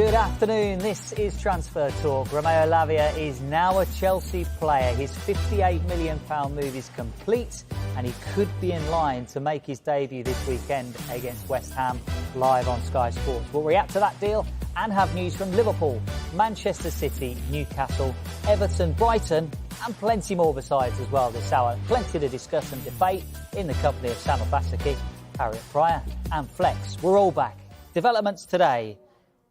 Good afternoon, this is Transfer Talk. Romeo Lavia is now a Chelsea player. His £58 million move is complete and he could be in line to make his debut this weekend against West Ham live on Sky Sports. We'll react to that deal and have news from Liverpool, Manchester City, Newcastle, Everton, Brighton and plenty more besides as well this hour. Plenty to discuss and debate in the company of Sam Obaseki, Harriet Pryor and Flex. We're all back. Developments today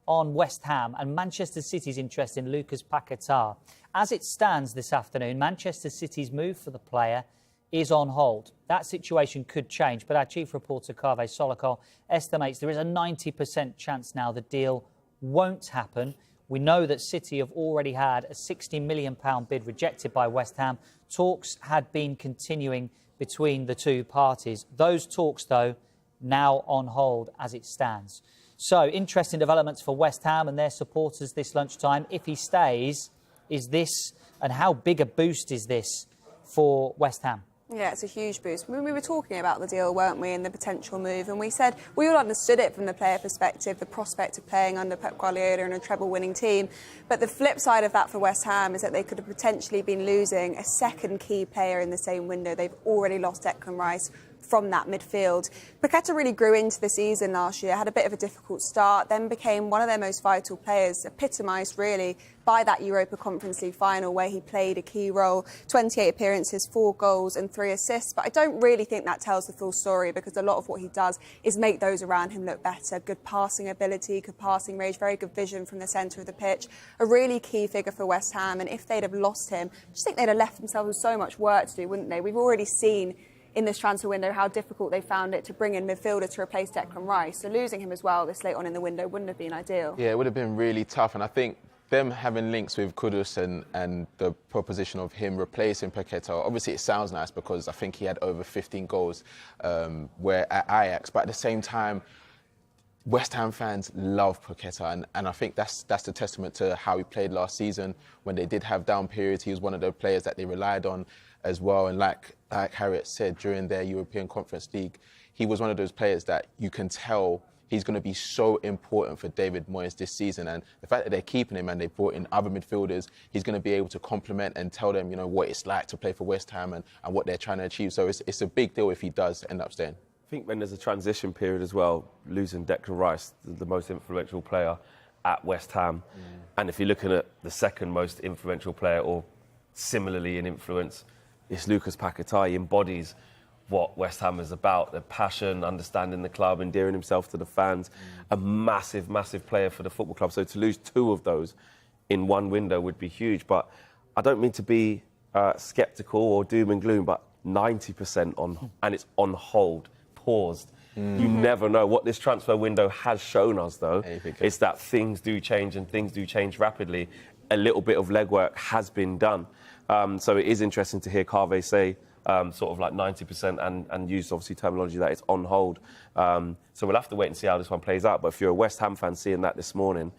on West Ham and Manchester City's interest in Lucas Paqueta. As it stands this afternoon, Manchester City's move for the player is on hold. That situation could change, but our chief reporter, Kaveh Solokol, estimates there is a 90% chance now the deal won't happen. We know that City have already had a £60 million bid rejected by West Ham. Talks had been continuing between the two parties. Those talks, though, now on hold as it stands. So, interesting developments for West Ham and their supporters this lunchtime. If he stays, is this, and how big a boost is this for West Ham? Yeah, it's a huge boost. We were talking about the deal, weren't we, and the potential move, and we said we all understood it from the player perspective, the prospect of playing under Pep Guardiola and a treble-winning team. But the flip side of that for West Ham is that they could have potentially been losing a second key player in the same window. They've already lost Declan Rice from that midfield. Paqueta really grew into the season last year, had a bit of a difficult start, then became one of their most vital players, epitomised really by that Europa Conference League final where he played a key role, 28 appearances, 4 goals and 3 assists. But I don't really think that tells the full story because a lot of what he does is make those around him look better. Good passing ability, good passing range, very good vision from the centre of the pitch. A really key figure for West Ham, and if they'd have lost him, I just think they'd have left themselves with so much work to do, wouldn't they? We've already seen in this transfer window how difficult they found it to bring in midfielder to replace Declan Rice. So losing him as well this late on in the window wouldn't have been ideal. Yeah, it would have been really tough. And I think them having links with Kudus and the proposition of him replacing Paqueta, obviously it sounds nice because I think he had over 15 goals where at Ajax. But at the same time, West Ham fans love Paqueta, and I think that's the testament to how he played last season. When they did have down periods, he was one of the players that they relied on as well. And like Harriet said, during their European Conference League, he was one of those players that you can tell he's going to be so important for David Moyes this season. And the fact that they're keeping him and they brought in other midfielders, he's going to be able to complement and tell them, you know, what it's like to play for West Ham and what they're trying to achieve. So it's a big deal if he does end up staying. I think when there's a transition period as well, losing Declan Rice, the most influential player at West Ham, and if you're looking at the second most influential player or similarly in influence, it's Lucas Paqueta. He embodies what West Ham is about, the passion, understanding the club, endearing himself to the fans, a massive, massive player for the football club. So to lose 2 of those in one window would be huge. But I don't mean to be sceptical or doom and gloom, but 90% on, and it's on hold. Paused. You never know. What this transfer window has shown us, though, is that things do change and things do change rapidly. A little bit of legwork has been done. So it is interesting to hear Kaveh say sort of like 90% and use, obviously, terminology that it's on hold. So we'll have to wait and see how this one plays out. But if you're a West Ham fan seeing that this morning,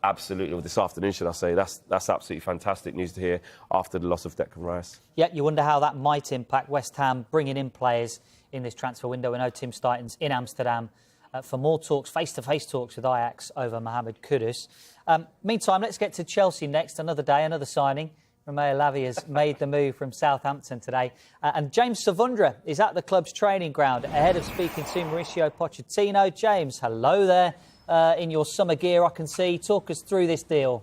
absolutely, or this afternoon, should I say, that's absolutely fantastic news to hear after the loss of Declan Rice. Yeah, you wonder how that might impact West Ham bringing in players in this transfer window. We know Tim Steiten's in Amsterdam for more talks, face-to-face talks with Ajax over Mohammed Kudus. Meantime, let's get to Chelsea next. Another day, another signing. Romeo Lavia has made the move from Southampton today. And James Savundra is at the club's training ground ahead of speaking to Mauricio Pochettino. James, hello there. In your summer gear, I can see. Talk us through this deal.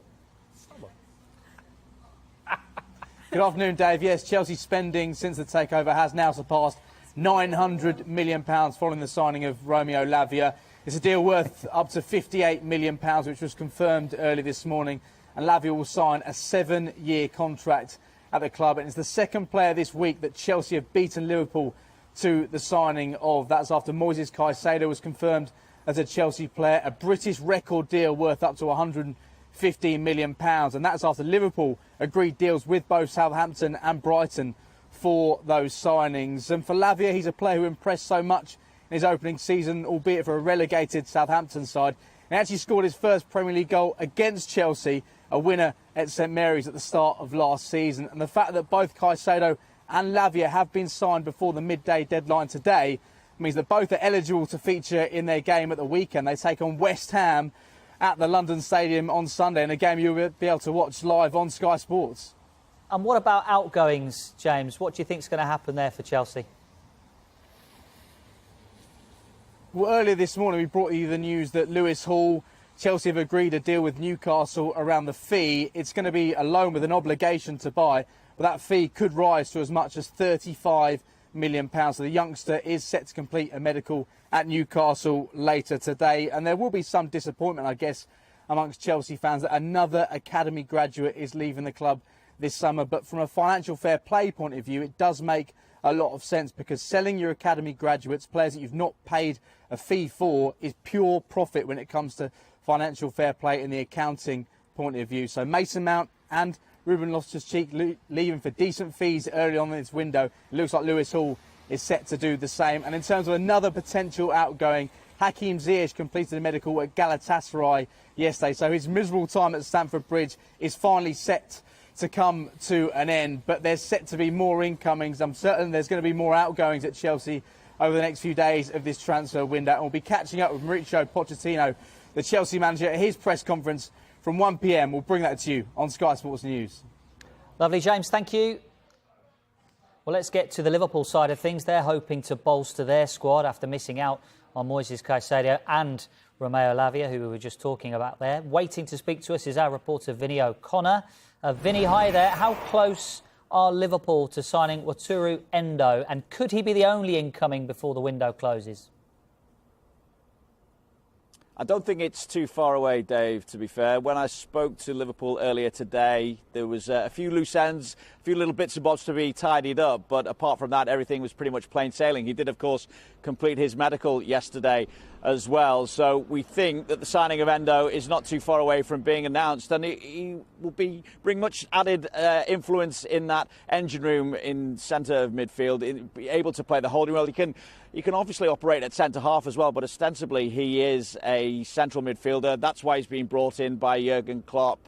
Good afternoon, Dave. Yes, Chelsea's spending since the takeover has now surpassed £900 million following the signing of Romeo Lavia. It's a deal worth up to £58 million, which was confirmed early this morning. And Lavia will sign a 7-year contract at the club. And it's the second player this week that Chelsea have beaten Liverpool to the signing of. That's after Moises Caicedo was confirmed as a Chelsea player. A British record deal worth up to £115 million. And that's after Liverpool agreed deals with both Southampton and Brighton for those signings. And for Lavia, he's a player who impressed so much in his opening season, albeit for a relegated Southampton side. He actually scored his first Premier League goal against Chelsea, a winner at St Mary's at the start of last season. And the fact that both Caicedo and Lavia have been signed before the midday deadline today means that both are eligible to feature in their game at the weekend. They take on West Ham at the London Stadium on Sunday, and a game you'll be able to watch live on Sky Sports. And what about outgoings, James? What do you think is going to happen there for Chelsea? Well, earlier this morning we brought you the news that Lewis Hall, Chelsea have agreed a deal with Newcastle around the fee. It's going to be a loan with an obligation to buy, but that fee could rise to as much as £35 million. So the youngster is set to complete a medical at Newcastle later today. And there will be some disappointment, I guess, amongst Chelsea fans that another academy graduate is leaving the club this summer. But from a financial fair play point of view, it does make a lot of sense, because selling your academy graduates, players that you've not paid a fee for, is pure profit when it comes to financial fair play in the accounting point of view. So Mason Mount and Ruben Loftus-Cheek leaving for decent fees early on in this window. It looks like Lewis Hall is set to do the same. And in terms of another potential outgoing, Hakim Ziyech completed a medical at Galatasaray yesterday. So his miserable time at Stamford Bridge is finally set to come to an end. But there's set to be more incomings. I'm certain there's going to be more outgoings at Chelsea over the next few days of this transfer window. And we'll be catching up with Mauricio Pochettino, the Chelsea manager, at his press conference from 1 p.m. We'll bring that to you on Sky Sports News. Lovely, James. Thank you. Well, let's get to the Liverpool side of things. They're hoping to bolster their squad after missing out on Moises Caicedo and Romeo Lavia, who we were just talking about there. Waiting to speak to us is our reporter, Vinny O'Connor. Vinny, hi there. How close are Liverpool to signing Wataru Endo? And could he be the only incoming before the window closes? I don't think it's too far away, Dave, to be fair. When I spoke to Liverpool earlier today, there was a few loose ends, a few little bits and bobs to be tidied up. But apart from that, everything was pretty much plain sailing. He did, of course, complete his medical yesterday as well. So we think that the signing of Endo is not too far away from being announced. And he will bring much added influence in that engine room in centre of midfield, be able to play the holding role. He can obviously operate at centre-half as well, but ostensibly he is a central midfielder. That's why he's been brought in by Jurgen Klopp.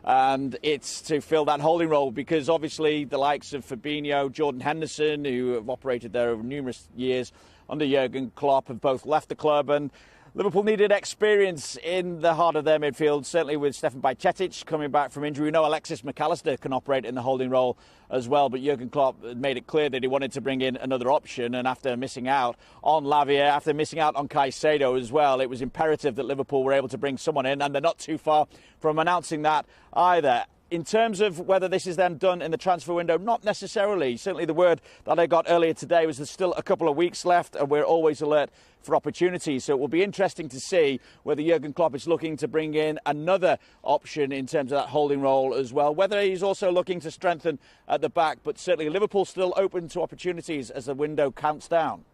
And it's to fill that holding role, because obviously the likes of Fabinho, Jordan Henderson, who have operated there over numerous years under Jurgen Klopp, have both left the club, and Liverpool needed experience in the heart of their midfield, certainly with Stefan Bajcetic coming back from injury. We know Alexis McAllister can operate in the holding role as well, but Jurgen Klopp made it clear that he wanted to bring in another option, and after missing out on Lavia, after missing out on Caicedo as well, it was imperative that Liverpool were able to bring someone in, and they're not too far from announcing that either. In terms of whether this is then done in the transfer window, not necessarily. Certainly the word that I got earlier today was there's still a couple of weeks left, and we're always alert for opportunities. So it will be interesting to see whether Jurgen Klopp is looking to bring in another option in terms of that holding role as well, whether he's also looking to strengthen at the back. But certainly Liverpool still open to opportunities as the window counts down.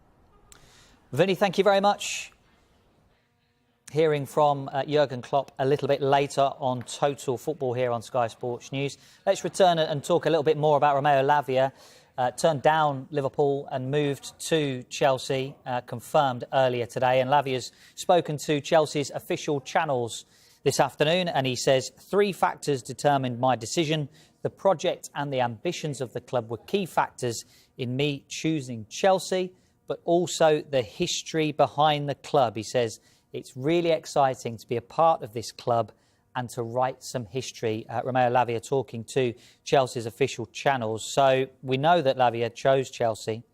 Vinny, thank you very much. Hearing from Jurgen Klopp a little bit later on Total Football here on Sky Sports News. Let's return and talk a little bit more about Romeo Lavia. Turned down Liverpool and moved to Chelsea, confirmed earlier today. And Lavia's spoken to Chelsea's official channels this afternoon, and he says 3 factors determined my decision. The project and the ambitions of the club were key factors in me choosing Chelsea, but also the history behind the club. He says, it's really exciting to be a part of this club and to write some history. Romeo Lavia talking to Chelsea's official channels. So we know that Lavia chose Chelsea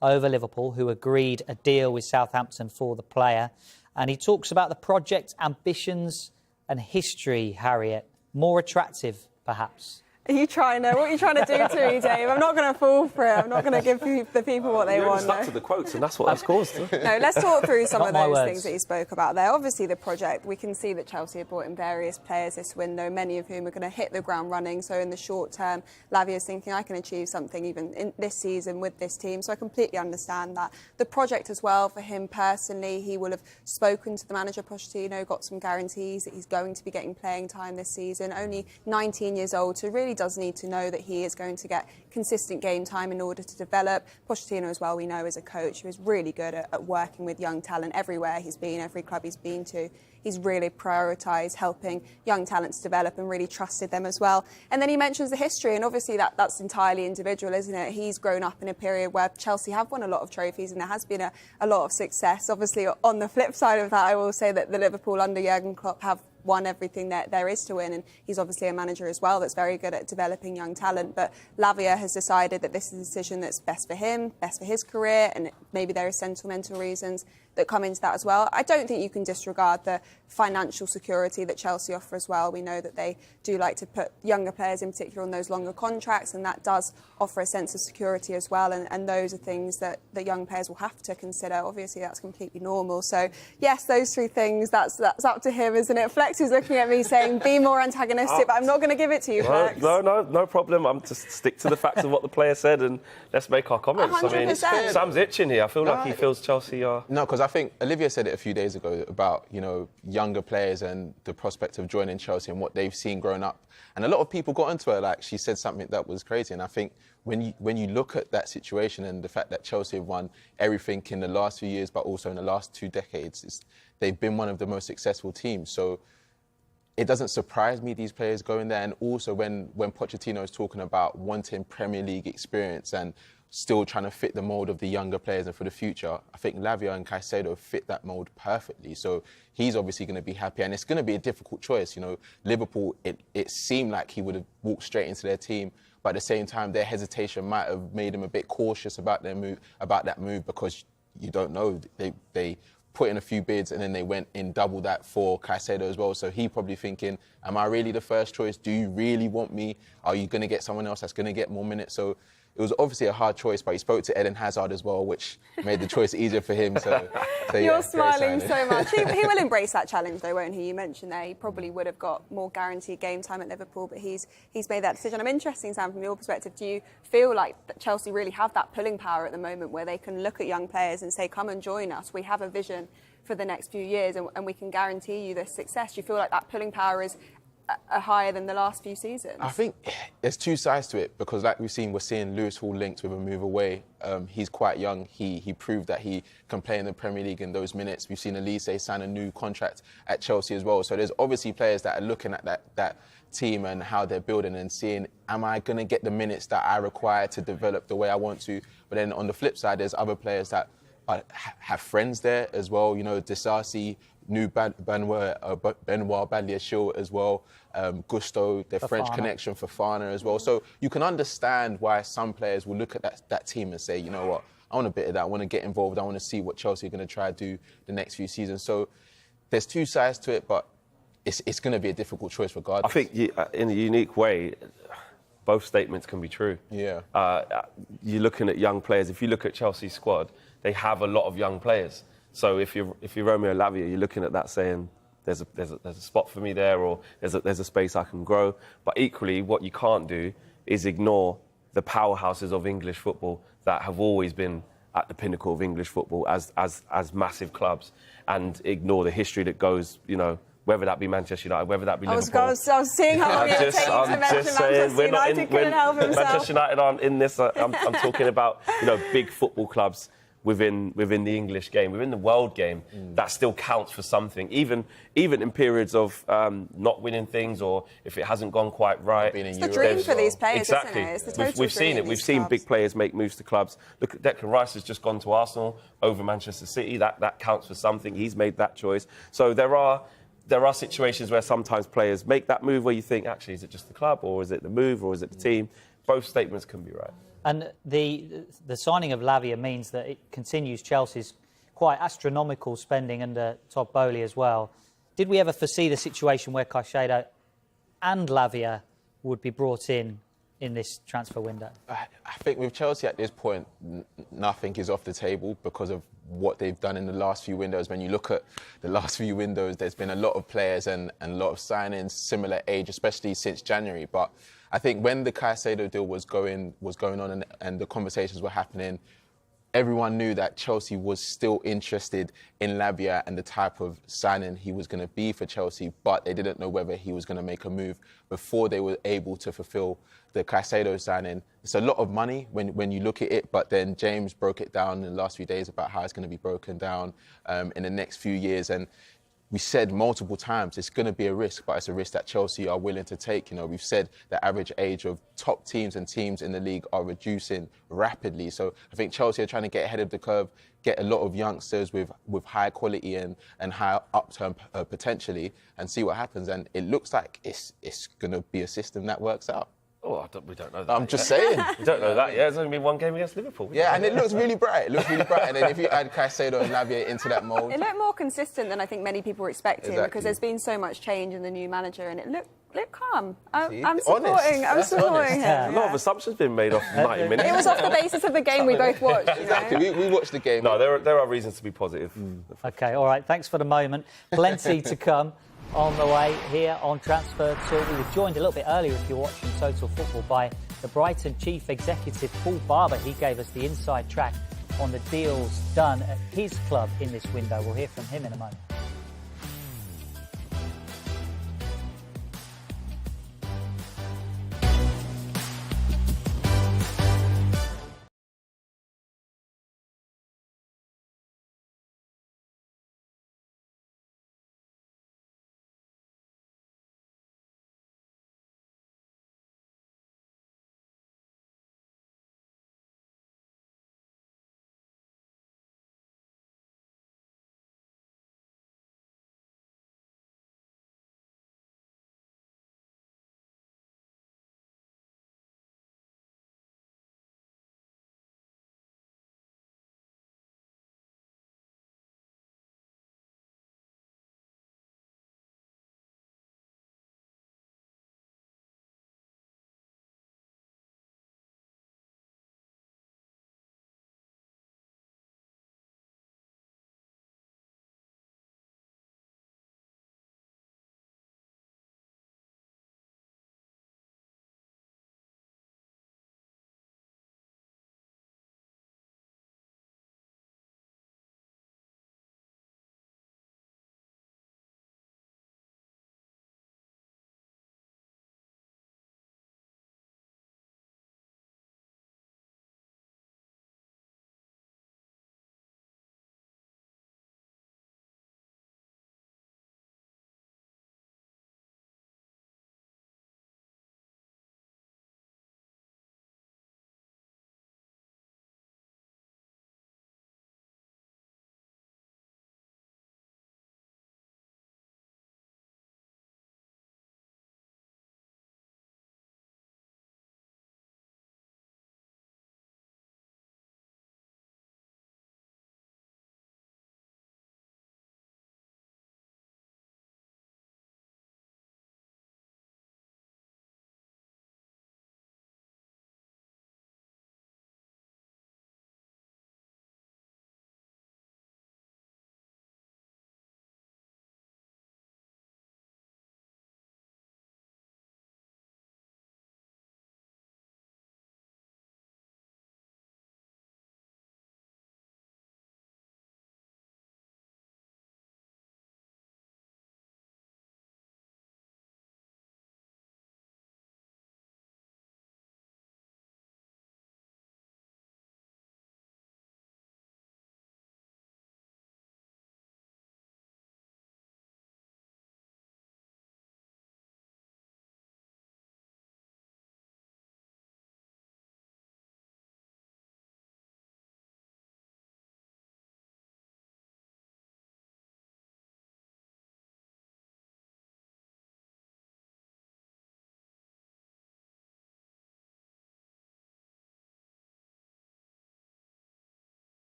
over Liverpool, who agreed a deal with Southampton for the player. And he talks about the project, ambitions and history, Harriet. More attractive, perhaps. What are you trying to do to me, Dave? I'm not going to fall for it. I'm not going to give the people what they want. Stuck to the quotes, and that's what that's caused. No, let's talk through some of those words. things that you spoke about there. Obviously, the project, we can see that Chelsea have brought in various players this window, many of whom are going to hit the ground running. So in the short term, Lavia's thinking, I can achieve something even in this season with this team. So I completely understand that. The project as well, for him personally, he will have spoken to the manager, Pochettino, got some guarantees that he's going to be getting playing time this season. Only 19 years old, so really does need to know that he is going to get consistent game time in order to develop. Pochettino as well, we know, is a coach who is really good at working with young talent everywhere he's been, every club he's been to. he's really prioritised helping young talents develop and really trusted them as well. And then he mentions the history, and obviously that's entirely individual, isn't it? He's grown up in a period where Chelsea have won a lot of trophies and there has been a lot of success. Obviously, on the flip side of that, I will say that the Liverpool under Jurgen Klopp have won everything that there is to win, and he's obviously a manager as well that's very good at developing young talent. But Lavia has decided that this is a decision that's best for him, best for his career, and maybe there are sentimental reasons that come into that as well. I don't think you can disregard the financial security that Chelsea offer as well. We know that they do like to put younger players in particular on those longer contracts, and that does offer a sense of security as well, and those are things that the young players will have to consider. Obviously that's completely normal. So yes, those three things, that's up to him, isn't it? Flex is looking at me saying be more antagonistic, but I'm not going to give it to you, Flex. No problem. I'm just stick to the facts of what the player said and let's make our comments. 100%. I mean, Sam's itching here. I feel like he feels Chelsea are... No, because I think Olivia said it a few days ago about, you know, younger players and the prospect of joining Chelsea and what they've seen growing up. And a lot of people got into her, like she said something that was crazy. And I think when you look at that situation and the fact that Chelsea have won everything in the last few years, but also in the last 2 decades, they've been one of the most successful teams. So it doesn't surprise me these players going there. And also when Pochettino is talking about wanting Premier League experience and still trying to fit the mould of the younger players and for the future, I think Lavia and Caicedo fit that mould perfectly. So he's obviously going to be happy, and it's going to be a difficult choice. You know, Liverpool, it seemed like he would have walked straight into their team, but at the same time, their hesitation might have made him a bit cautious about that move, because you don't know. They put in a few bids and then they went in double that for Caicedo as well. So he probably thinking, am I really the first choice? Do you really want me? Are you going to get someone else that's going to get more minutes? So it was obviously a hard choice, but he spoke to Eden Hazard as well, which made the choice easier for him. So You're smiling so much. He will embrace that challenge, though, won't he? You mentioned there he probably would have got more guaranteed game time at Liverpool, but he's made that decision. I'm interested, Sam, from your perspective. Do you feel like that Chelsea really have that pulling power at the moment, where they can look at young players and say, "Come and join us. We have a vision for the next few years, and we can guarantee you this success"? Do you feel like that pulling power is higher than the last few seasons? I think there's two sides to it, because like we're seeing Lewis Hall linked with a move away. He's quite young. He proved that he can play in the Premier League in those minutes. We've seen Elise sign a new contract at Chelsea as well. So there's obviously players that are looking at that team and how they're building and seeing, am I going to get the minutes that I require to develop the way I want to? But then on the flip side, there's other players that have friends there as well. You know, Disasi, new Benoit Badiashile as well, Gusto, their French connection, Fofana as well. So you can understand why some players will look at that team and say, you know what, I want a bit of that, I want to get involved, I want to see what Chelsea are going to try to do the next few seasons. So there's two sides to it, but it's going to be a difficult choice regardless. I think in a unique way, both statements can be true. Yeah. You're looking at young players. If you look at Chelsea's squad, they have a lot of young players. So if you're Romeo Lavia, you're looking at that saying, there's a spot for me there, or there's a space I can grow. But equally, what you can't do is ignore the powerhouses of English football that have always been at the pinnacle of English football as massive clubs, and ignore the history that goes, you know, whether that be Manchester United, whether that be Liverpool. I was seeing how long it would take you to mention Manchester United. Couldn't help himself. Manchester United aren't in this. I'm talking about, you know, big football clubs within the English game, within the world game, that still counts for something. Even in periods of not winning things, or if it hasn't gone quite right. It's the dream for these players, exactly. Isn't it? It's the total We've seen it. We've seen big players make moves to clubs. Look at Declan Rice has just gone to Arsenal over Manchester City. That counts for something. He's made that choice. So there are situations where sometimes players make that move where you think, actually, is it just the club, or is it the move, or is it the team? Both statements can be right. And the signing of Lavia means that it continues Chelsea's quite astronomical spending under Todd Boehly as well. Did we ever foresee the situation where Caicedo and Lavia would be brought in this transfer window? I think with Chelsea at this point, nothing is off the table because of what they've done in the last few windows. When you look at the last few windows, there's been a lot of players and a lot of signings, similar age, especially since January. But I think when the Caicedo deal was going on and the conversations were happening, everyone knew that Chelsea was still interested in Lavia and the type of signing he was going to be for Chelsea, but they didn't know whether he was going to make a move before they were able to fulfil the Caicedo signing. It's a lot of money when you look at it, but then James broke it down in the last few days about how it's going to be broken down in the next few years. And we said multiple times it's going to be a risk, but it's a risk that Chelsea are willing to take. You know, we've said the average age of top teams and teams in the league are reducing rapidly. So I think Chelsea are trying to get ahead of the curve, get a lot of youngsters with high quality and high upturn potentially, and see what happens. And it looks like it's going to be a system that works out. Oh, we don't know that. I'm just saying. We don't know that. Yeah, there's only been one game against Liverpool. Yeah, and it looks really bright. It looks really bright. And then if you add Caicedo and Lavia into that mould... It looked more consistent than I think many people were expecting, Exactly. because there's been so much change in the new manager, and it looked calm. See? I'm That's supporting honest. him. Yeah. A lot of assumptions been made off 90 minutes. It was off the basis of the game we both watched. You know? Exactly. We watched the game. No, there are reasons to be positive. OK, all right, thanks for the moment. Plenty to come on the way here on Transfer Talk. We were joined a little bit earlier, if you're watching Total Football, by the Brighton Chief Executive, Paul Barber. He gave us the inside track on the deals done at his club in this window. We'll hear from him in a moment.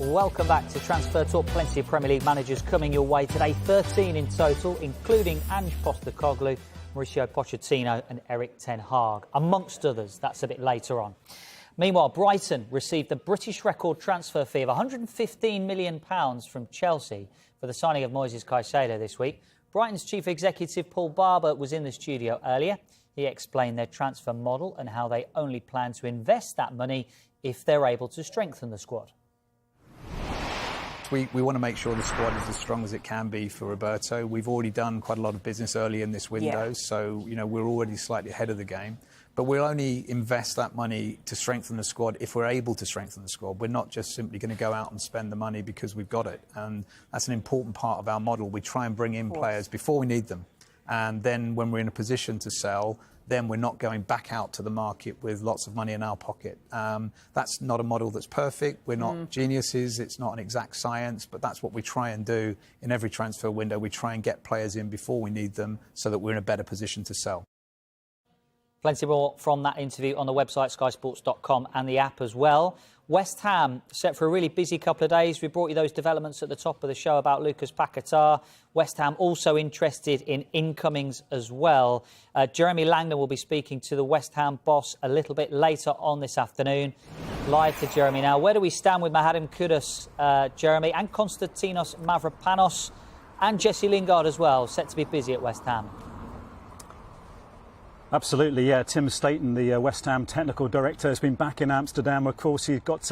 Welcome back to Transfer Talk. Plenty of Premier League managers coming your way today. 13 in total, including Ange Postecoglou, Mauricio Pochettino and Eric Ten Hag, amongst others. That's a bit later on. Meanwhile, Brighton received the British record transfer fee of £115 million from Chelsea for the signing of Moises Caicedo this week. Brighton's chief executive Paul Barber was in the studio earlier. He explained their transfer model and how they only plan to invest that money if they're able to strengthen the squad. We want to make sure the squad is as strong as it can be for Roberto. We've already done quite a lot of business early in this window, so we're already slightly ahead of the game. But we'll only invest that money to strengthen the squad if we're able to strengthen the squad. We're not just simply going to go out and spend the money because we've got it. And that's an important part of our model. We try and bring in players before we need them. And then when we're in a position to sell, then we're not going back out to the market with lots of money in our pocket. That's not a model that's perfect. We're not geniuses. It's not an exact science, but that's what we try and do in every transfer window. We try and get players in before we need them so that we're in a better position to sell. Plenty more from that interview on the website, skysports.com, and the app as well. West Ham set for a really busy couple of days. We brought you those developments at the top of the show about Lucas Paqueta. West Ham also interested in incomings as well. Jeremy Langdon will be speaking to the West Ham boss a little bit later on this afternoon. Live to Jeremy now. Where do we stand with Mohammed Kudus, Jeremy, and Konstantinos Mavropanos, and Jesse Lingard as well, set to be busy at West Ham? Absolutely, yeah. Tim Staten, the West Ham technical director, has been back in Amsterdam. Of course, he's got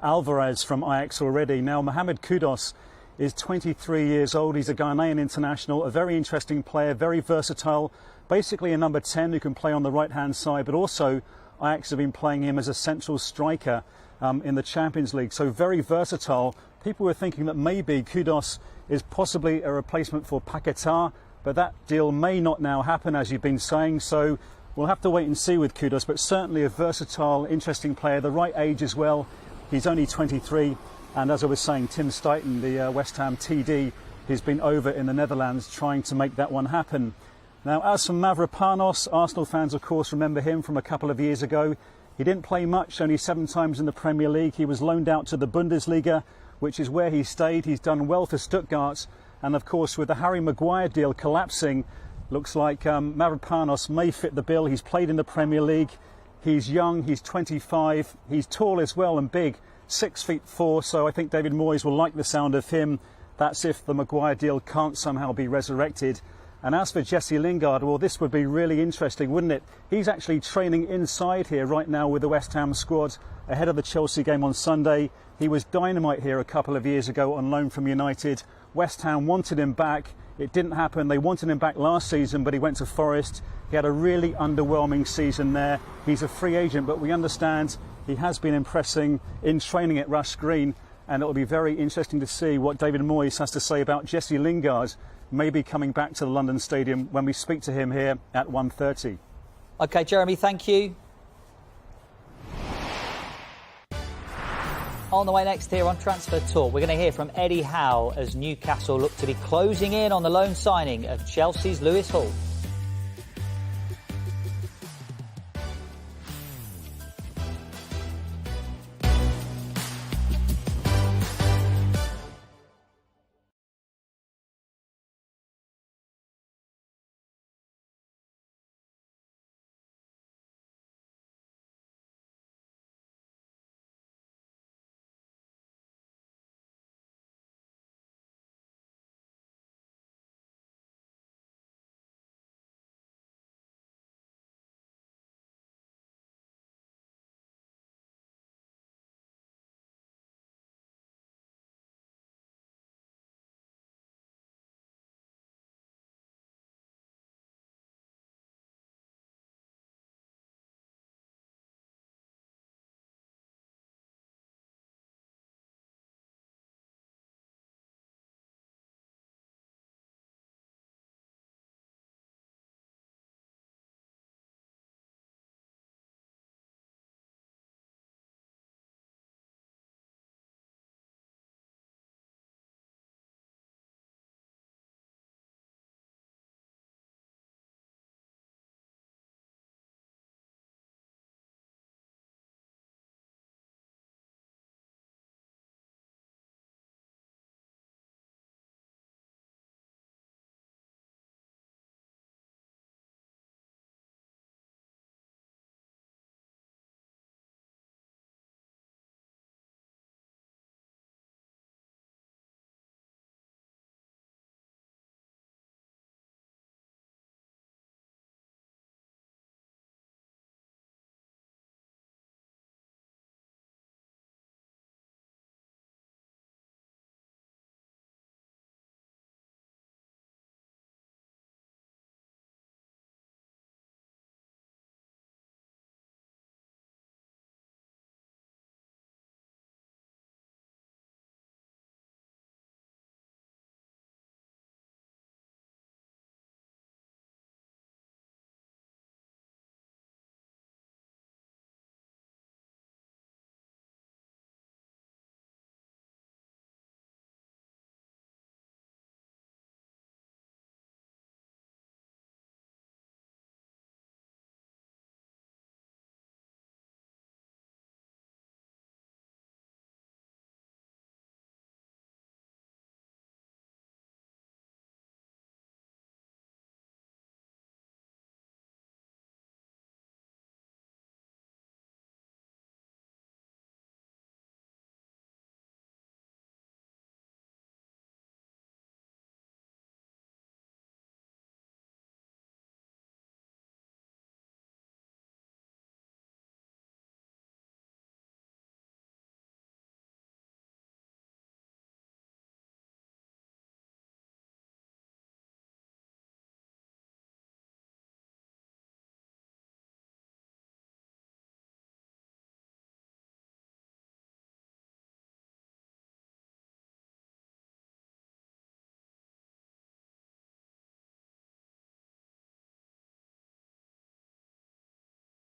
Alvarez from Ajax already. Now, Mohammed Kudus is 23 years old. He's a Ghanaian international, a very interesting player, very versatile. Basically a number 10 who can play on the right-hand side, but also Ajax have been playing him as a central striker in the Champions League. So very versatile. People were thinking that maybe Kudus is possibly a replacement for Paqueta, but that deal may not now happen, as you've been saying, so we'll have to wait and see with Kudus, but certainly a versatile, interesting player, the right age as well. He's only 23, and as I was saying, Tim Staten, the West Ham TD, he's been over in the Netherlands trying to make that one happen. Now, as for Mavropanos, Arsenal fans, of course, remember him from a couple of years ago. He didn't play much, only 7 times in the Premier League. He was loaned out to the Bundesliga, which is where he stayed. He's done well for Stuttgart. And of course, with the Harry Maguire deal collapsing, looks like Mavropanos may fit the bill. He's played in the Premier League. He's young, he's 25. He's tall as well and big, 6'4". So I think David Moyes will like the sound of him. That's if the Maguire deal can't somehow be resurrected. And as for Jesse Lingard, well, this would be really interesting, wouldn't it? He's actually training inside here right now with the West Ham squad ahead of the Chelsea game on Sunday. He was dynamite here a couple of years ago on loan from United. West Ham wanted him back. It didn't happen. They wanted him back last season, but he went to Forest. He had a really underwhelming season there. He's a free agent, but we understand he has been impressing in training at Rush Green, and it will be very interesting to see what David Moyes has to say about Jesse Lingard maybe coming back to the London Stadium when we speak to him here at 1:30. OK, Jeremy, thank you. On the way next here on Transfer Talk, we're going to hear from Eddie Howe as Newcastle look to be closing in on the loan signing of Chelsea's Lewis Hall.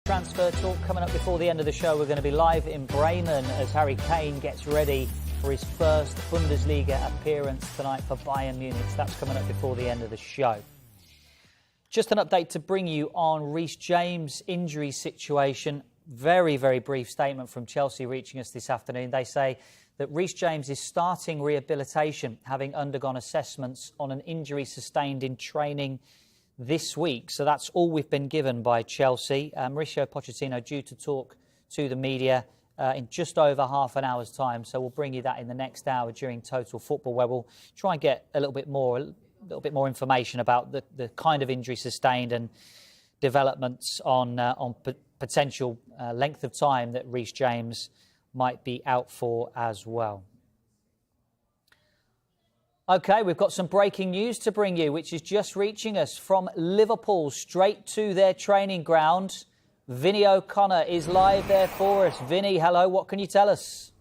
Transfer talk coming up before the end of the show. We're going to be live in Bremen as Harry Kane gets ready for his first Bundesliga appearance tonight for Bayern Munich. That's coming up before the end of the show. Just an update to bring you on Rhys James' injury situation. Very, very brief statement from Chelsea reaching us this afternoon. They say that Rhys James is starting rehabilitation, having undergone assessments on an injury sustained in training this week. So that's all we've been given by Chelsea. Mauricio Pochettino due to talk to the media in just over half an hour's time. So we'll bring you that in the next hour during Total Football, where we'll try and get a little bit more information about the kind of injury sustained and developments on potential length of time that Rhys James might be out for as well. OK, we've got some breaking news to bring you, which is just reaching us from Liverpool straight to their training ground. Vinny O'Connor is live there for us. Vinny, hello, what can you tell us?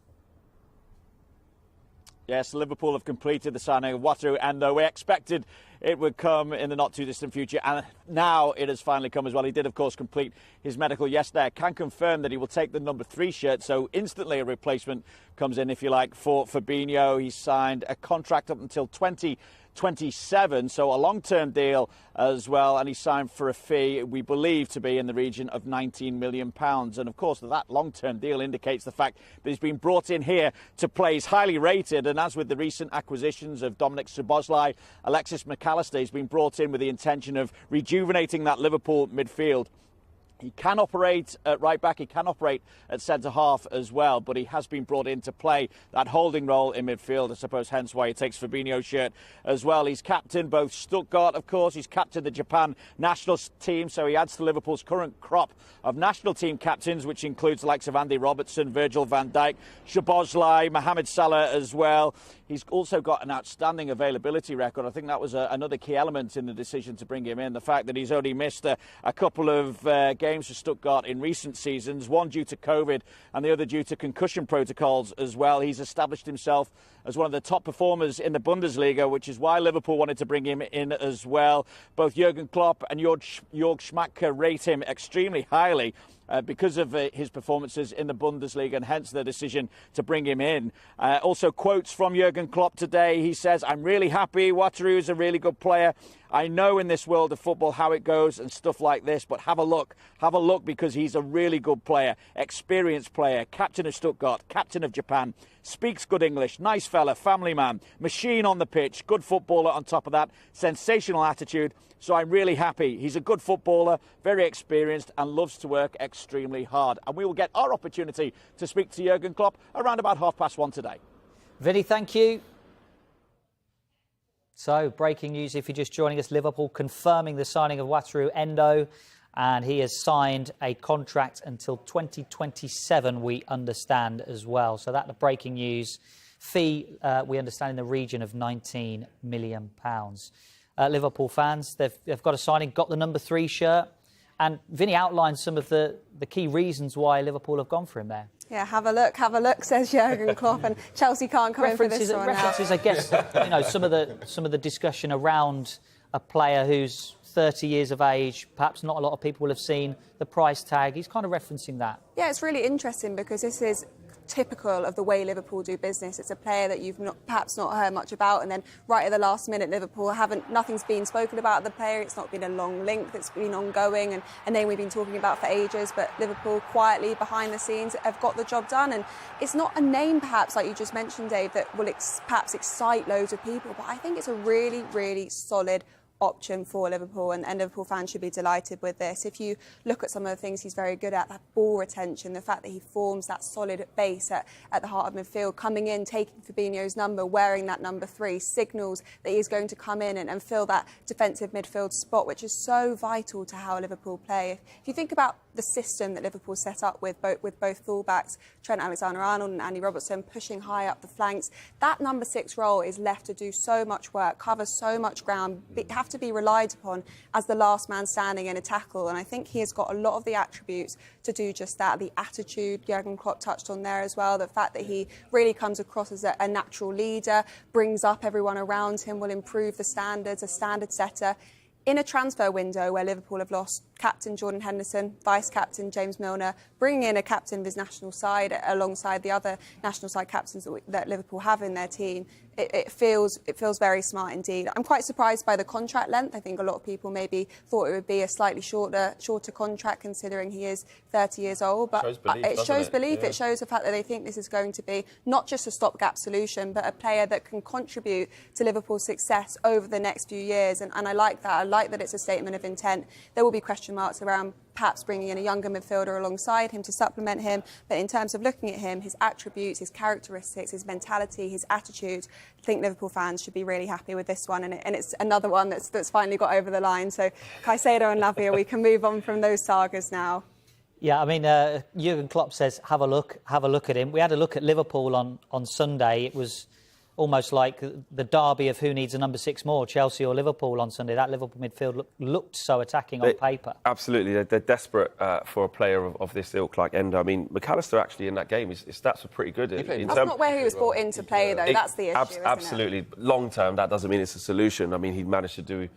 Yes, Liverpool have completed the signing of Wataru Endo. We expected it would come in the not-too-distant future, and now it has finally come as well. He did, of course, complete his medical yesterday. I can confirm that he will take the number 3 shirt, so instantly a replacement comes in, if you like, for Fabinho. He's signed a contract up until 2027, so a long-term deal as well, and he signed for a fee we believe to be in the region of £19 million. And of course that long-term deal indicates the fact that he's been brought in here to play. He's highly rated, and as with the recent acquisitions of Dominic Szoboszlai, Alexis McAllister, he's been brought in with the intention of rejuvenating that Liverpool midfield. He can operate at right back, he can operate at centre-half as well, but he has been brought in to play that holding role in midfield, I suppose, hence why he takes Fabinho's shirt as well. He's captained both Stuttgart, of course, he's captained the Japan national team, so he adds to Liverpool's current crop of national team captains, which includes the likes of Andy Robertson, Virgil van Dijk, Szoboszlai, Mohammed Salah as well. He's also got an outstanding availability record. I think that was another key element in the decision to bring him in. The fact that he's only missed a couple of games for Stuttgart in recent seasons, one due to COVID and the other due to concussion protocols as well. He's established himself as one of the top performers in the Bundesliga, which is why Liverpool wanted to bring him in as well. Both Jurgen Klopp and Jörg Schmadtke rate him extremely highly because of his performances in the Bundesliga, and hence the decision to bring him in. Also quotes from Jurgen Klopp today. He says, "I'm really happy. Wataru is a really good player. I know in this world of football how it goes and stuff like this, but have a look because he's a really good player, experienced player, captain of Stuttgart, captain of Japan, speaks good English, nice fella, family man, machine on the pitch, good footballer on top of that, sensational attitude. So I'm really happy. He's a good footballer, very experienced, and loves to work extremely hard." And we will get our opportunity to speak to Jurgen Klopp around about 1:30 today. Vinny, thank you. So, breaking news if you're just joining us, Liverpool confirming the signing of Wataru Endo, and he has signed a contract until 2027, we understand as well. So that the breaking news. Fee, we understand, in the region of £19 million. Liverpool fans, they've got a signing, got the number 3 shirt, and Vinny outlined some of the key reasons why Liverpool have gone for him there. Yeah, have a look, says Jurgen Klopp, and Chelsea can't come in for this one. References, I guess, some of the discussion around a player who's 30 years of age, perhaps not a lot of people will have seen the price tag. He's kind of referencing that. Yeah, it's really interesting because this is typical of the way Liverpool do business. It's a player that you've perhaps not heard much about, and then right at the last minute, Liverpool nothing's been spoken about the player. It's not been a long link that's been ongoing, and then we've been talking about for ages. But Liverpool quietly behind the scenes have got the job done, and it's not a name perhaps like you just mentioned, Dave, that will perhaps excite loads of people. But I think it's a really, really solid option for Liverpool, and Liverpool fans should be delighted with this. If you look at some of the things he's very good at, that ball retention, the fact that he forms that solid base at the heart of midfield, coming in, taking Fabinho's number, wearing that number 3, signals that he's going to come in and fill that defensive midfield spot, which is so vital to how Liverpool play. If you think about the system that Liverpool set up with both fullbacks, Trent Alexander-Arnold and Andy Robertson, pushing high up the flanks, that number 6 role is left to do so much work, cover so much ground, have to be relied upon as the last man standing in a tackle. And I think he has got a lot of the attributes to do just that. The attitude, Jurgen Klopp touched on there as well, the fact that he really comes across as a natural leader, brings up everyone around him, will improve the standards, a standard setter. In a transfer window where Liverpool have lost captain Jordan Henderson, vice-captain James Milner, bringing in a captain of his national side alongside the other national side captains that Liverpool have in their team. It feels very smart indeed. I'm quite surprised by the contract length. I think a lot of people maybe thought it would be a slightly shorter contract considering he is 30 years old. But it shows belief. Yeah. It shows the fact that they think this is going to be not just a stopgap solution, but a player that can contribute to Liverpool's success over the next few years. And I like that. I like that it's a statement of intent. There will be question marks around perhaps bringing in a younger midfielder alongside him to supplement him. But in terms of looking at him, his attributes, his characteristics, his mentality, his attitude, I think Liverpool fans should be really happy with this one. And it's another one that's finally got over the line. So Caicedo and Lavia, we can move on from those sagas now. Yeah, I mean, Jurgen Klopp says, have a look at him. We had a look at Liverpool on Sunday. It was almost like the derby of who needs a number 6 more, Chelsea or Liverpool on Sunday. That Liverpool midfield looked so attacking on paper. Absolutely. They're desperate for a player of this ilk like Endo. I mean, McAllister actually in that game, his stats were pretty good. That's not where he was brought in to play, though. That's the issue, isn't absolutely. it? Long term, that doesn't mean it's a solution. I mean, he managed to do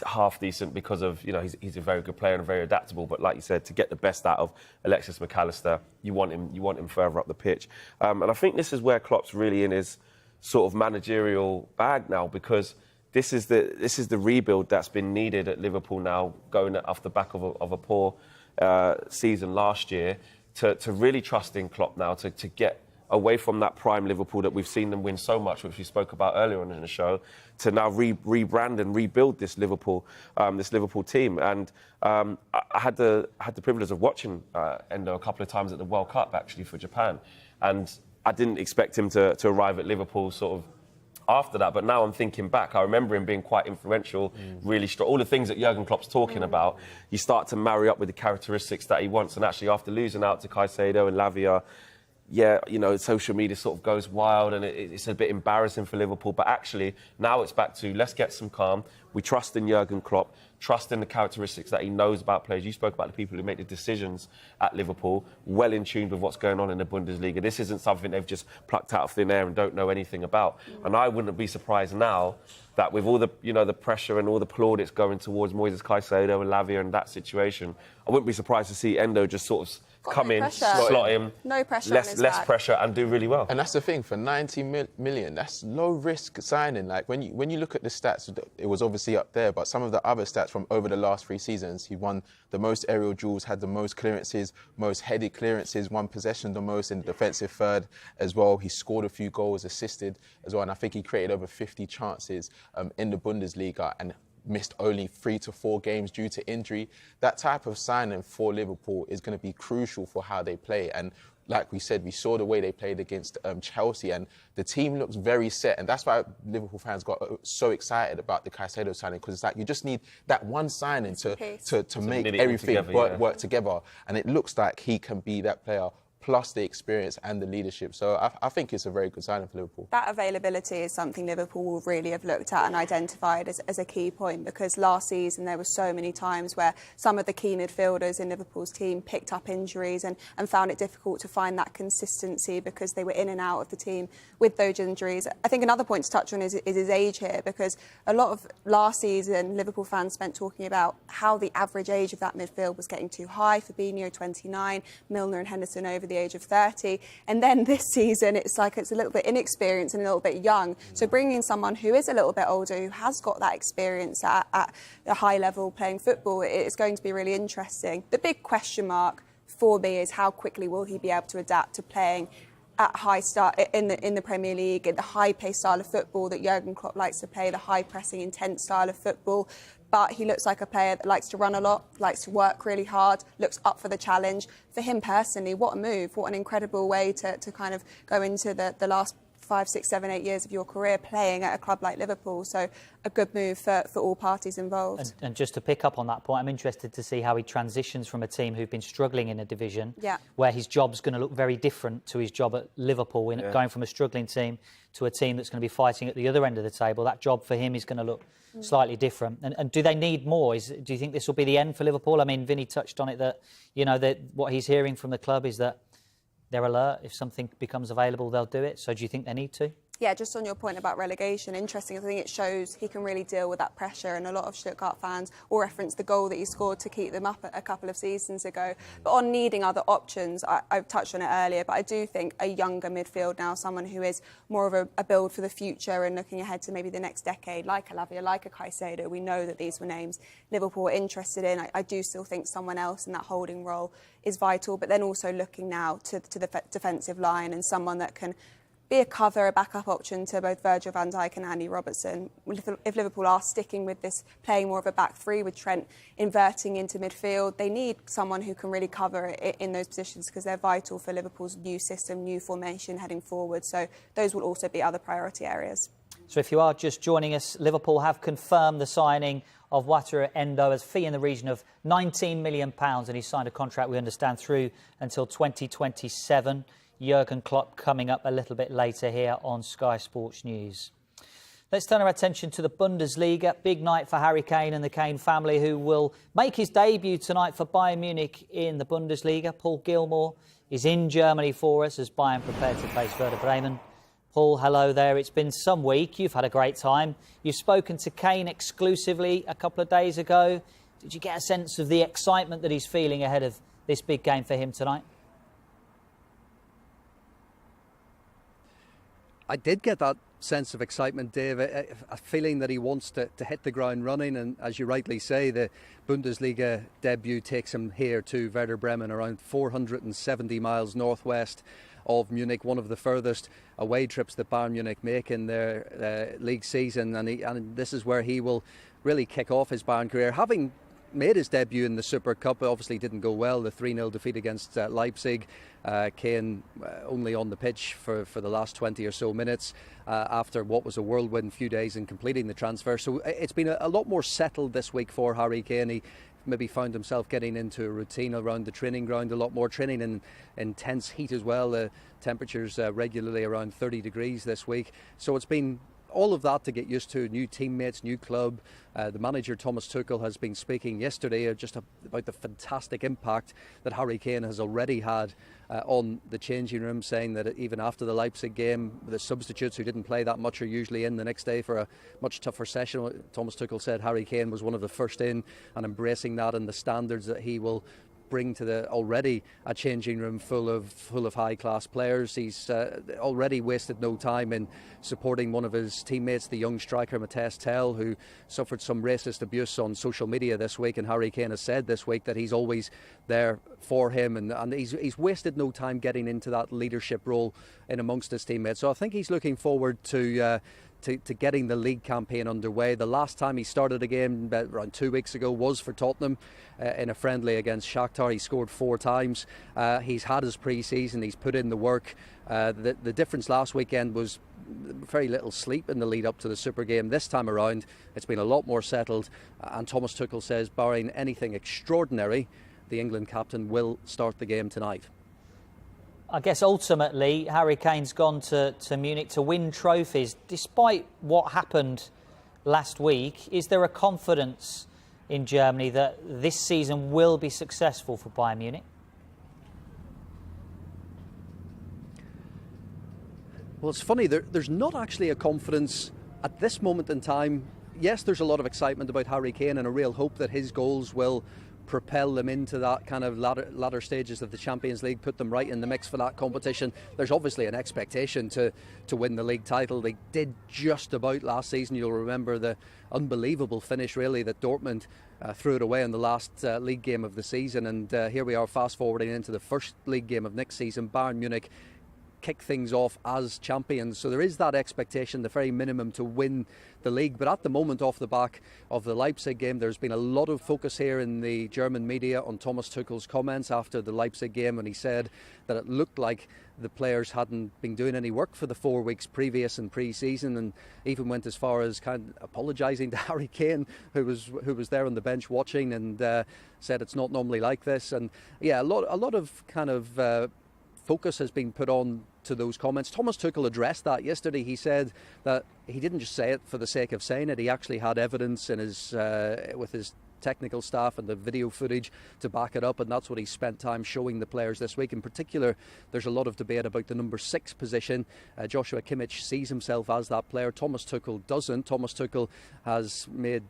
half decent because of, he's a very good player and very adaptable. But like you said, to get the best out of Alexis McAllister, you want him further up the pitch. And I think this is where Klopp's really in his sort of managerial bag now, because this is the rebuild that's been needed at Liverpool now, going off the back of a poor season last year, to really trust in Klopp now to get away from that prime Liverpool that we've seen them win so much, which we spoke about earlier on in the show, to now rebrand and rebuild this Liverpool team. And I had the privilege of watching Endo a couple of times at the World Cup actually for Japan, and I didn't expect him to arrive at Liverpool sort of after that. But now I'm thinking back, I remember him being quite influential, really strong. All the things that Jurgen Klopp's talking about, you start to marry up with the characteristics that he wants. And actually, after losing out to Caicedo and Lavia, social media sort of goes wild and it's a bit embarrassing for Liverpool. But actually, now it's back to let's get some calm. We trust in Jurgen Klopp, trust in the characteristics that he knows about players. You spoke about the people who make the decisions at Liverpool, well in tune with what's going on in the Bundesliga. This isn't something they've just plucked out of thin air and don't know anything about. And I wouldn't be surprised now that with all the, the pressure and all the plaudits going towards Moises Caicedo and Lavia and that situation, I wouldn't be surprised to see Endo just sort of come in, slot him, no pressure, less pressure, and do really well. And that's the thing, for 90 million, that's low risk signing. Like when you look at the stats, it was obviously up there, but some of the other stats from over the last 3 seasons, he won the most aerial duels, had the most clearances, most headed clearances, won possession the most in the defensive third as well. He scored a few goals, assisted as well, and I think he created over 50 chances in the Bundesliga and missed only 3 to 4 games due to injury. That type of signing for Liverpool is going to be crucial for how they play. And like we said, we saw the way they played against Chelsea, and the team looks very set. And that's why Liverpool fans got so excited about the Caicedo signing, because it's like you just need that one signing to make everything work together. And it looks like he can be that player, plus the experience and the leadership. So I think it's a very good signing for Liverpool. That availability is something Liverpool will really have looked at and identified as a key point, because last season there were so many times where some of the key midfielders in Liverpool's team picked up injuries and found it difficult to find that consistency because they were in and out of the team with those injuries. I think another point to touch on is his age here, because a lot of last season Liverpool fans spent talking about how the average age of that midfield was getting too high. Fabinho 29, Milner and Henderson over the age of 30, and then this season it's like it's a little bit inexperienced and a little bit young. So bringing in someone who is a little bit older, who has got that experience at a high level playing football, it's going to be really interesting. The big question mark for me is how quickly will he be able to adapt to playing at high start in the Premier League, in the high-paced style of football that Jurgen Klopp likes to play, the high-pressing, intense style of football. But he looks like a player that likes to run a lot, likes to work really hard, looks up for the challenge. For him personally, what a move, what an incredible way to kind of go into the last 5, 6, 7, 8 years of your career playing at a club like Liverpool. So a good move for all parties involved. And just to pick up on that point, I'm interested to see how he transitions from a team who've been struggling in a division, where his job's going to look very different to his job at Liverpool, going from a struggling team to a team that's going to be fighting at the other end of the table. That job for him is going to look slightly different. And do they need more? Do you think this will be the end for Liverpool? I mean, Vinny touched on it, that what he's hearing from the club is that they're alert. If something becomes available, they'll do it. So do you think they need to? Yeah, just on your point about relegation, interesting. I think it shows he can really deal with that pressure, and a lot of Stuttgart fans will reference the goal that he scored to keep them up a couple of seasons ago. But on needing other options, I've touched on it earlier, but I do think a younger midfield now, someone who is more of a build for the future and looking ahead to maybe the next decade, like a Lavia, like a Caicedo. We know that these were names Liverpool were interested in. I do still think someone else in that holding role is vital, but then also looking now to the defensive line and someone that can be a cover, a backup option to both Virgil van Dijk and Andy Robertson. If Liverpool are sticking with this, playing more of a back three with Trent inverting into midfield, they need someone who can really cover it in those positions because they're vital for Liverpool's new system, new formation heading forward. So those will also be other priority areas. So if you are just joining us, Liverpool have confirmed the signing of Wataru Endo as fee in the region of £19 million, and he signed a contract, we understand, through until 2027. Jurgen Klopp coming up a little bit later here on Sky Sports News. Let's turn our attention to the Bundesliga. Big night for Harry Kane and the Kane family, who will make his debut tonight for Bayern Munich in the Bundesliga. Paul Gilmore is in Germany for us as Bayern prepare to face Werder Bremen. Paul, hello there. It's been some week. You've had a great time. You've spoken to Kane exclusively a couple of days ago. Did you get a sense of the excitement that he's feeling ahead of this big game for him tonight? I did get that sense of excitement, Dave, a feeling that he wants to hit the ground running, and as you rightly say, the Bundesliga debut takes him here to Werder Bremen, around 470 miles northwest of Munich, one of the furthest away trips that Bayern Munich make in their league season, and this is where he will really kick off his Bayern career, having made his debut in the Super Cup. It obviously didn't go well, the 3-0 defeat against Leipzig. Kane only on the pitch for the last 20 or so minutes after what was a whirlwind few days in completing the transfer. So it's been a lot more settled this week for Harry Kane. He maybe found himself getting into a routine around the training ground, a lot more training in intense heat as well. The temperatures regularly around 30 degrees this week. So it's been all of that to get used to, new teammates, new club. The manager, Thomas Tuchel, has been speaking yesterday just about the fantastic impact that Harry Kane has already had on the changing room, saying that even after the Leipzig game, the substitutes who didn't play that much are usually in the next day for a much tougher session. Thomas Tuchel said Harry Kane was one of the first in, and embracing that and the standards that he will bring to the already a changing room full of high class players. He's already wasted no time in supporting one of his teammates, the young striker Matthias Tell, who suffered some racist abuse on social media this week, and Harry Kane has said this week that he's always there for him, and he's wasted no time getting into that leadership role in amongst his teammates. So I think he's looking forward to getting the league campaign underway. The last time he started a game around 2 weeks ago was for Tottenham in a friendly against Shakhtar. He scored 4 times. He's had his pre-season, he's put in the work. The difference last weekend was very little sleep in the lead up to the Super game. This time around it's been a lot more settled, and Thomas Tuchel says barring anything extraordinary, the England captain will start the game tonight. I guess ultimately Harry Kane's gone to Munich to win trophies. Despite what happened last week, is there a confidence in Germany that this season will be successful for Bayern Munich? Well, it's funny, there's not actually a confidence at this moment in time. Yes, there's a lot of excitement about Harry Kane and a real hope that his goals will propel them into that kind of latter stages of the Champions League, put them right in the mix for that competition. There's obviously an expectation to win the league title. They did just about last season. You'll remember the unbelievable finish, really, that Dortmund threw it away in the last league game of the season. And here we are, fast forwarding into the first league game of next season. Bayern Munich kick things off as champions, so there is that expectation, the very minimum, to win the league. But at the moment, off the back of the Leipzig game, there's been a lot of focus here in the German media on Thomas Tuchel's comments after the Leipzig game, and he said that it looked like the players hadn't been doing any work for the 4 weeks previous in pre-season, and even went as far as kind of apologising to Harry Kane, who was there on the bench watching, and said it's not normally like this. And yeah, a lot of kind of focus has been put on to those comments. Thomas Tuchel addressed that yesterday. He said that he didn't just say it for the sake of saying it. He actually had evidence in his with his technical staff and the video footage to back it up, and that's what he spent time showing the players this week. In particular, there's a lot of debate about the number 6 position. Joshua Kimmich sees himself as that player. Thomas Tuchel doesn't. Thomas Tuchel has made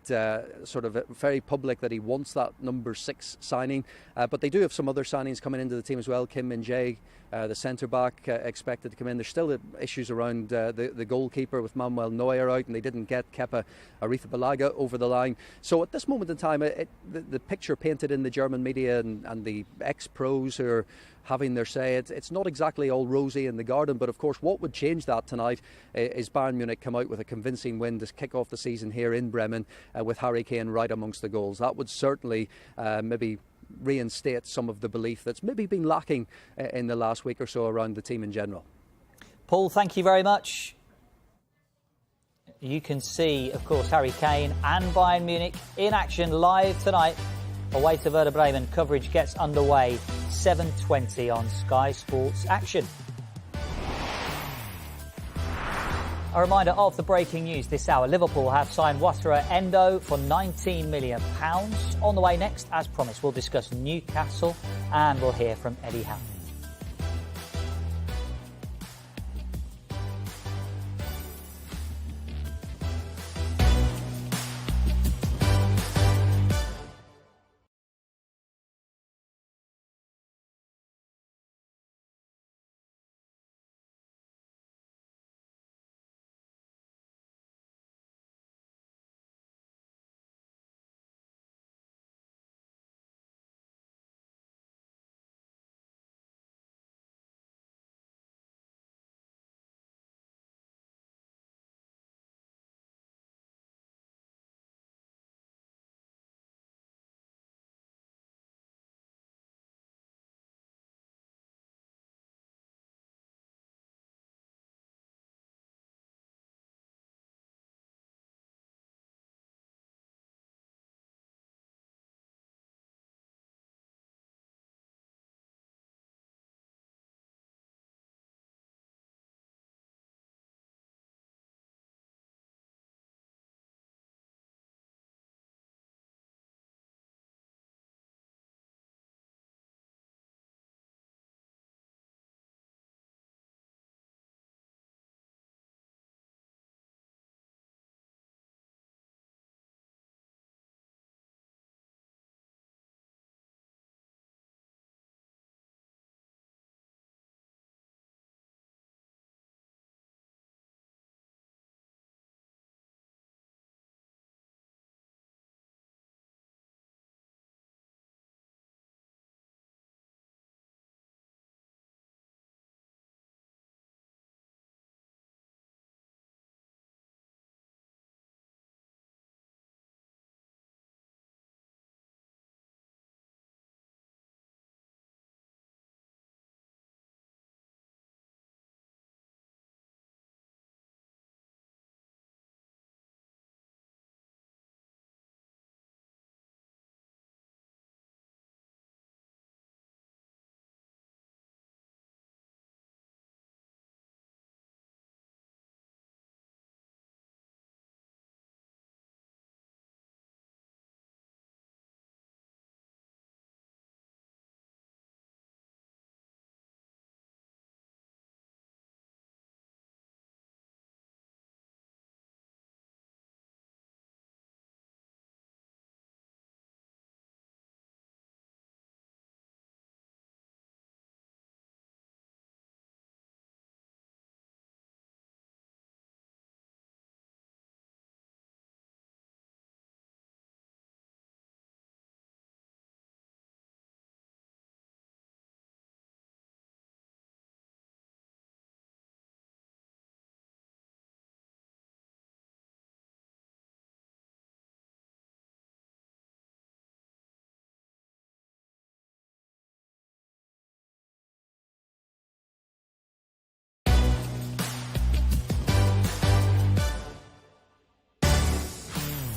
sort of very public that he wants that number 6 signing, but they do have some other signings coming into the team as well. Kim Min-jae, the centre-back, expected to come in. There's still issues around the goalkeeper with Manuel Neuer out, and they didn't get Kepa Arrizabalaga over the line. So at this moment in time, the picture painted in the German media and the ex-pros who are having their say, it's not exactly all rosy in the garden. But of course, what would change that tonight is Bayern Munich come out with a convincing win to kick off the season here in Bremen, with Harry Kane right amongst the goals. That would certainly maybe reinstate some of the belief that's maybe been lacking in the last week or so around the team in general. Paul, thank you very much. You can see, of course, Harry Kane and Bayern Munich in action live tonight. Away to Werder Bremen. Coverage gets underway 7:20 on Sky Sports Action. A reminder of the breaking news this hour. Liverpool have signed Wataru Endo for £19 million. On the way next, as promised, we'll discuss Newcastle and we'll hear from Eddie Howe.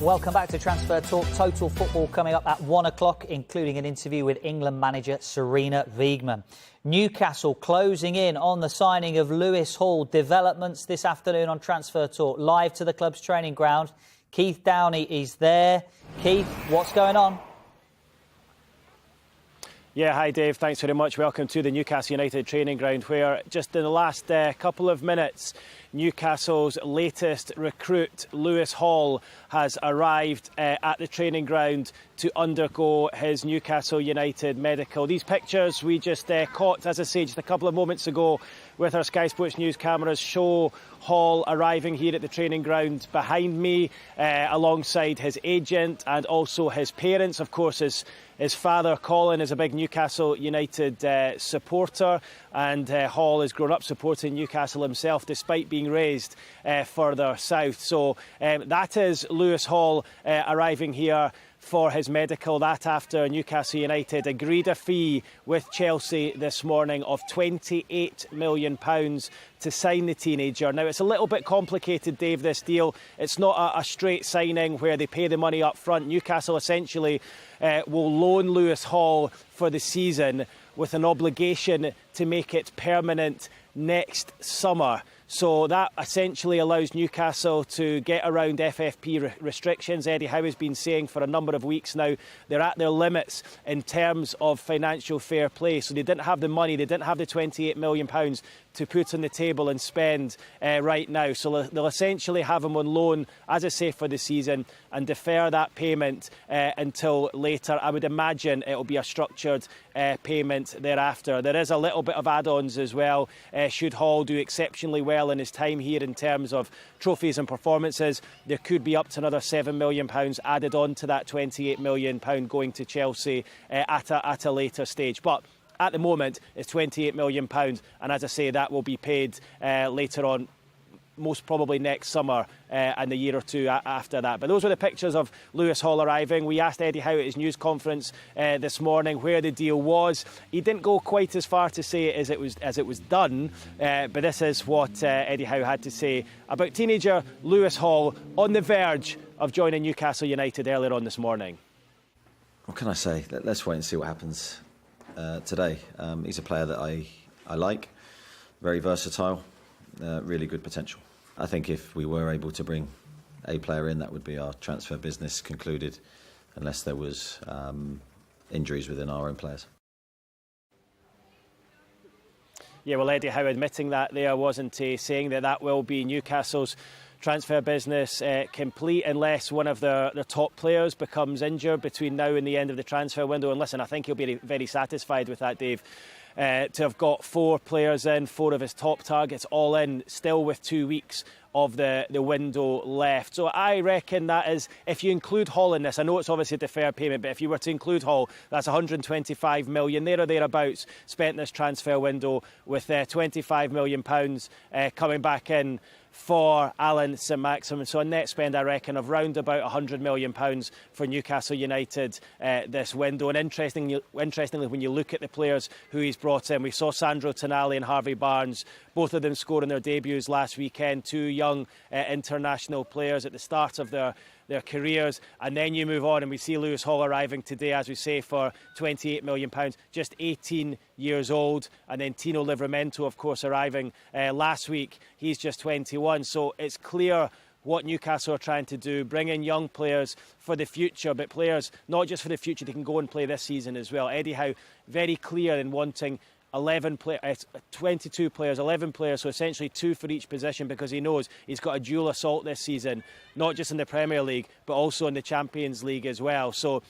Welcome back to Transfer Talk. Total football coming up at 1 o'clock, including an interview with England manager Sarina Wiegman. Newcastle closing in on the signing of Lewis Hall. Developments this afternoon on Transfer Talk. Live to the club's training ground. Keith Downey is there. Keith, what's going on? Yeah, hi Dave, thanks very much. Welcome to the Newcastle United training ground, where just in the last couple of minutes, Newcastle's latest recruit, Lewis Hall, has arrived at the training ground to undergo his Newcastle United medical. These pictures we just caught, as I say, just a couple of moments ago with our Sky Sports News cameras show Hall arriving here at the training ground behind me, alongside his agent and also his parents. Of course, his father, Colin, is a big Newcastle United supporter, and Hall has grown up supporting Newcastle himself, despite being raised further south. So that is Lewis Hall arriving here for his medical. That after Newcastle United agreed a fee with Chelsea this morning of £28 million to sign the teenager. Now, it's a little bit complicated, Dave, this deal. It's not a straight signing where they pay the money up front. Newcastle essentially will loan Lewis Hall for the season with an obligation to make it permanent next summer. So that essentially allows Newcastle to get around FFP restrictions. Eddie Howe has been saying for a number of weeks now they're at their limits in terms of financial fair play. So they didn't have the money, they didn't have the £28 million to put on the table and spend right now. So they'll essentially have him on loan, as I say, for the season and defer that payment until later. I would imagine it'll be a structured payment thereafter. There is a little bit of add-ons as well. Should Hall do exceptionally well in his time here in terms of trophies and performances, there could be up to another £7 million added on to that £28 million going to Chelsea at a later stage. But at the moment, it's £28 million, and as I say, that will be paid later on, most probably next summer and the year or two after that. But those were the pictures of Lewis Hall arriving. We asked Eddie Howe at his news conference this morning where the deal was. He didn't go quite as far to say it as it was done, but this is what Eddie Howe had to say about teenager Lewis Hall on the verge of joining Newcastle United earlier on this morning. What can I say? Let's wait and see what happens today. He's a player that I like, very versatile, really good potential. I think if we were able to bring a player in, that would be our transfer business concluded, unless there was injuries within our own players. Yeah, well, Eddie Howe admitting that there, wasn't he, saying that will be Newcastle's transfer business complete unless one of their top players becomes injured between now and the end of the transfer window. And listen, I think he'll be very satisfied with that, Dave, to have got 4 players in, 4 of his top targets all in, still with 2 weeks of the window left. So I reckon that is, if you include Hall in this, I know it's obviously a deferred payment, but if you were to include Hall, that's £125 million there or thereabouts spent this transfer window, with £25 million coming back in for Alan St-Maximin. So a net spend, I reckon, of round about £100 million for Newcastle United this window. And interestingly, when you look at the players who he's brought in, we saw Sandro Tonali and Harvey Barnes, both of them scoring their debuts last weekend, 2 young international players at the start of their careers. And then you move on and we see Lewis Hall arriving today, as we say, for £28 million, just 18 years old. And then Tino Livramento, of course, arriving last week. He's just 21. So it's clear what Newcastle are trying to do, bring in young players for the future, but players not just for the future, they can go and play this season as well. Eddie Howe very clear in wanting 22 players, 11 players, so essentially 2 for each position, because he knows he's got a dual assault this season, not just in the Premier League, but also in the Champions League as well. So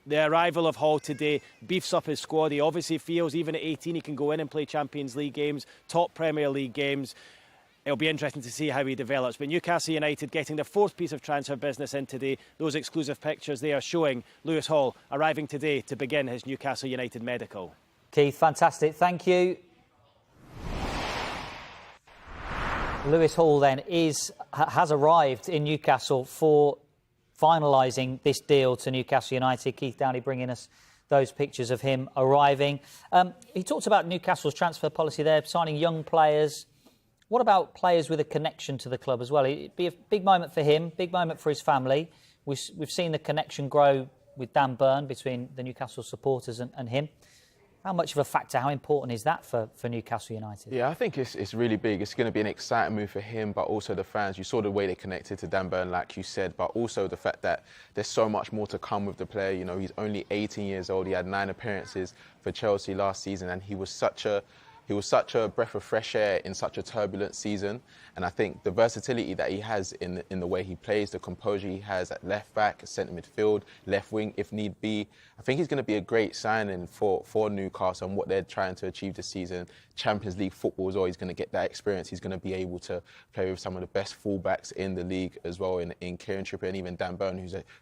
the arrival of Hall today beefs up his squad. He obviously feels even at 18 he can go in and play Champions League games, top Premier League games. It'll be interesting to see how he develops. But Newcastle United getting their 4th piece of transfer business in today. Those exclusive pictures there showing Lewis Hall arriving today to begin his Newcastle United medical. Keith, fantastic. Thank you. Lewis Hall then has arrived in Newcastle for finalising this deal to Newcastle United. Keith Downey bringing us those pictures of him arriving. He talked about Newcastle's transfer policy there, signing young players. What about players with a connection to the club as well? It'd be a big moment for him, big moment for his family. We've seen the connection grow with Dan Burn between the Newcastle supporters and him. How much of a factor, how important is that for Newcastle United? Yeah, I think it's really big. It's going to be an exciting move for him, but also the fans. You saw the way they connected to Dan Burn, like you said, but also the fact that there's so much more to come with the player. You know, he's only 18 years old. He had 9 appearances for Chelsea last season, and he was such a breath of fresh air in such a turbulent season. And I think the versatility that he has in the way he plays, the composure he has at left back, centre midfield, left wing if need be, I think he's going to be a great signing for Newcastle and what they're trying to achieve this season. Champions League football as well. He's going to get that experience. He's going to be able to play with some of the best fullbacks in the league as well, in Kieran Trippier and even Dan Burn,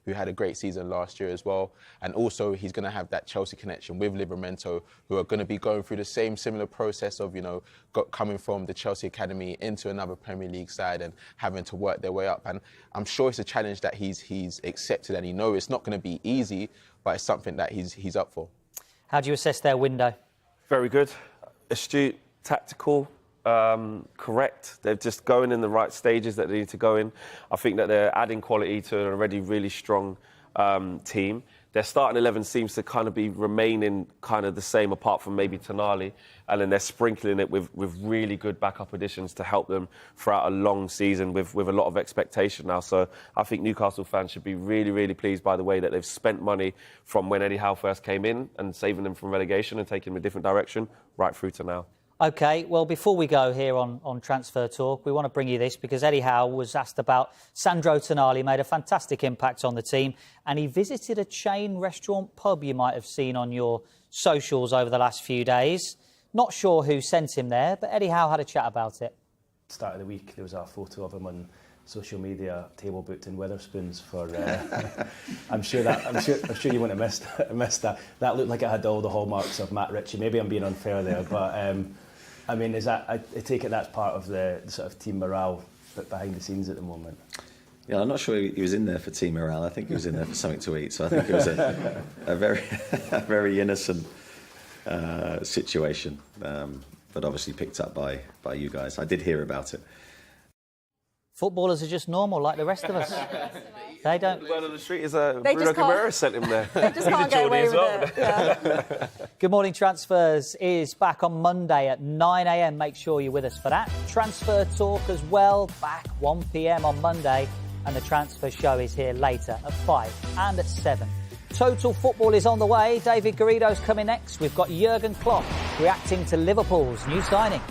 who had a great season last year as well. And also he's going to have that Chelsea connection with Livramento, who are going to be going through the same similar process of, coming from the Chelsea academy into another Premier League side and having to work their way up. And I'm sure it's a challenge that he's accepted, and he knows it's not going to be easy, but it's something that he's up for. How do you assess their window? Very good. Astute, tactical, correct. They're just going in the right stages that they need to go in. I think that they're adding quality to an already really strong team. Their starting 11 seems to kind of be remaining kind of the same, apart from maybe Tonali, and then they're sprinkling it with really good backup additions to help them throughout a long season with a lot of expectation now. So I think Newcastle fans should be really, really pleased by the way that they've spent money from when Eddie Howe first came in and saving them from relegation and taking them a different direction right through to now. OK, well, before we go here on Transfer Talk, we want to bring you this because Eddie Howe was asked about Sandro Tonali, made a fantastic impact on the team, and he visited a chain restaurant pub you might have seen on your socials over the last few days. Not sure who sent him there, but Eddie Howe had a chat about it. Start of the week, there was a photo of him on social media, table booked in Wetherspoons for. I'm sure you wouldn't have missed that. That looked like it had all the hallmarks of Matt Ritchie. Maybe I'm being unfair there, but. I mean, is that? I take it that's part of the sort of team morale behind the scenes at the moment. Yeah, I'm not sure he was in there for team morale. I think he was in there for something to eat. So I think it was a very innocent situation, but obviously picked up by you guys. I did hear about it. Footballers are just normal, like the rest of us. They don't. The word on the street is Bruno Guimaraes sent him there. They just can't get away with it. Yeah. Good Morning Transfers is back on Monday at 9 a.m. Make sure you're with us for that. Transfer Talk as well, back 1 p.m. on Monday. And the Transfer Show is here later at 5 and at 7. Total Football is on the way. David Garrido's coming next. We've got Jurgen Klopp reacting to Liverpool's new signing.